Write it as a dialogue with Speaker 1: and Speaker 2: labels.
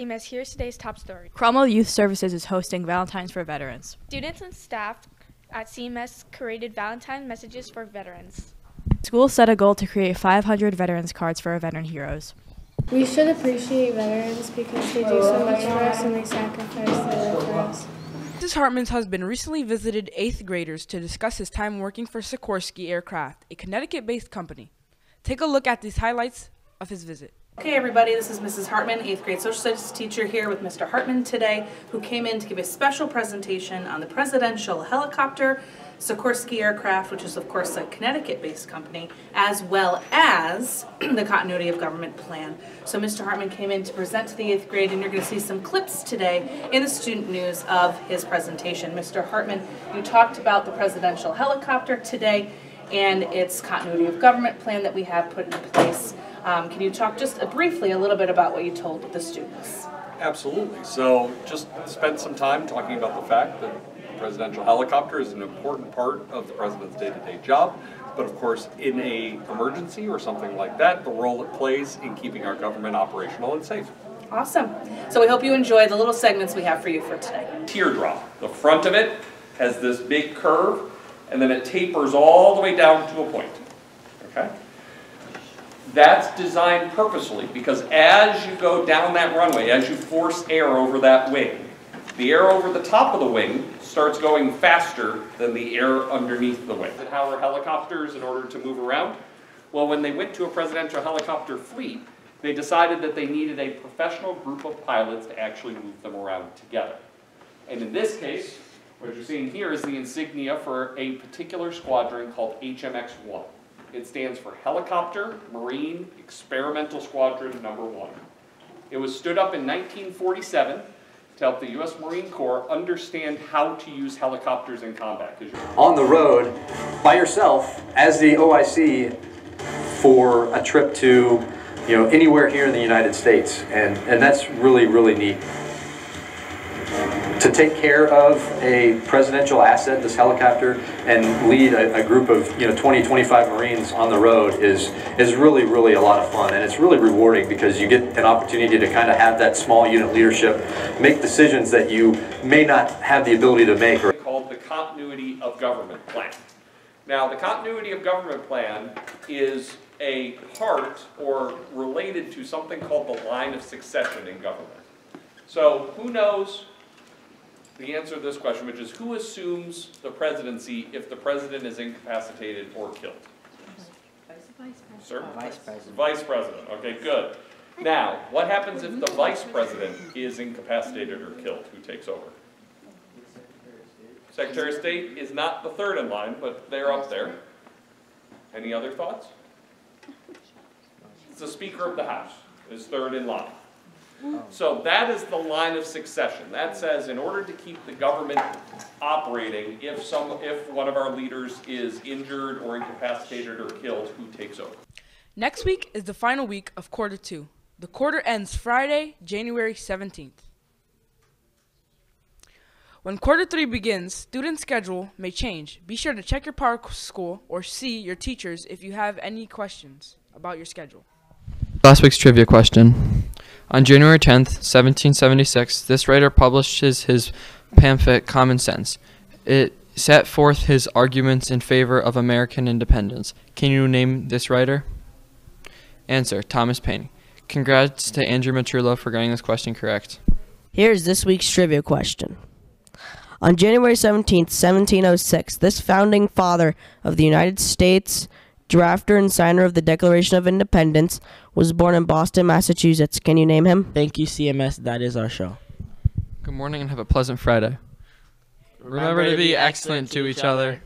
Speaker 1: CMS, here's today's top story.
Speaker 2: Cromwell Youth Services is hosting Valentine's for Veterans.
Speaker 1: Students and staff at CMS created Valentine messages for veterans.
Speaker 2: School set a goal to create 500 veterans cards for our veteran heroes.
Speaker 3: We should appreciate veterans because they do so much for us and they sacrifice their life for us.
Speaker 4: Mrs. Hartman's husband recently visited 8th graders to discuss his time working for Sikorsky Aircraft, a Connecticut-based company. Take a look at these highlights of his visit.
Speaker 5: Okay, everybody, this is Mrs. Hartman, 8th grade social studies teacher here with Mr. Hartman today, who came in to give a special presentation on the presidential helicopter, Sikorsky Aircraft, which is of course a Connecticut-based company, as well as the continuity of government plan. So Mr. Hartman came in to present to the 8th grade, and you're going to see some clips today in the student news of his presentation. Mr. Hartman, you talked about the presidential helicopter today and its continuity of government plan that we have put in place. Can you talk just briefly a little bit about what you told the students?
Speaker 6: Absolutely. So just spent some time talking about the fact that the presidential helicopter is an important part of the president's day-to-day job, but of course in an emergency or something like that, the role it plays in keeping our government operational and safe.
Speaker 5: Awesome. So we hope you enjoy the little segments we have for you for today.
Speaker 6: Teardrop. The front of it has this big curve, and then it tapers all the way down to a point. Okay? That's designed purposely because as you go down that runway, as you force air over that wing, the air over the top of the wing starts going faster than the air underneath the wing. How are helicopters in order to move around? Well, when they went to a presidential helicopter fleet, they decided that they needed a professional group of pilots to actually move them around together. And in this case, what you're seeing here is the insignia for a particular squadron called HMX-1. It stands for Helicopter Marine Experimental Squadron Number 1. It was stood up in 1947 to help the U.S. Marine Corps understand how to use helicopters in combat.
Speaker 7: On the road, by yourself, as the OIC, for a trip to, anywhere here in the United States, and that's really, really neat. To take care of a presidential asset, this helicopter, and lead a group of 20, 25 Marines on the road is really, really a lot of fun, and it's really rewarding because you get an opportunity to kind of have that small unit leadership, make decisions that you may not have the ability to make.
Speaker 6: Called the Continuity of Government Plan. Now, the Continuity of Government Plan is a part or related to something called the line of succession in government. So, who knows the answer to this question, which is who assumes the presidency if the president is incapacitated or killed?
Speaker 8: Vice President.
Speaker 6: Sir?
Speaker 8: Vice President.
Speaker 6: Vice President. Okay, good. Now, what happens if the Vice President is incapacitated or killed? Who takes over? Secretary of State is not the third in line, but they're up there. Any other thoughts? It's the Speaker of the House is third in line. So that is the line of succession. That says in order to keep the government operating, if one of our leaders is injured or incapacitated or killed, who takes over?
Speaker 4: Next week is the final week of Quarter 2. The quarter ends Friday, January 17th. When Quarter 3 begins, student schedule may change. Be sure to check your PowerSchool or see your teachers if you have any questions about your schedule.
Speaker 9: Last week's trivia question. On January 10th, 1776, this writer publishes his pamphlet Common Sense. It set forth his arguments in favor of American independence. Can you name this writer? Answer, Thomas Paine. Congrats to Andrew Matrullo for getting this question correct.
Speaker 8: Here's this week's trivia question. On January 17th, 1706, this founding father of the United States, drafter and signer of the Declaration of Independence, was born in Boston, Massachusetts. Can you name him?
Speaker 10: Thank you, CMS. That is our show.
Speaker 9: Good morning and have a pleasant Friday. Remember to be excellent to each other.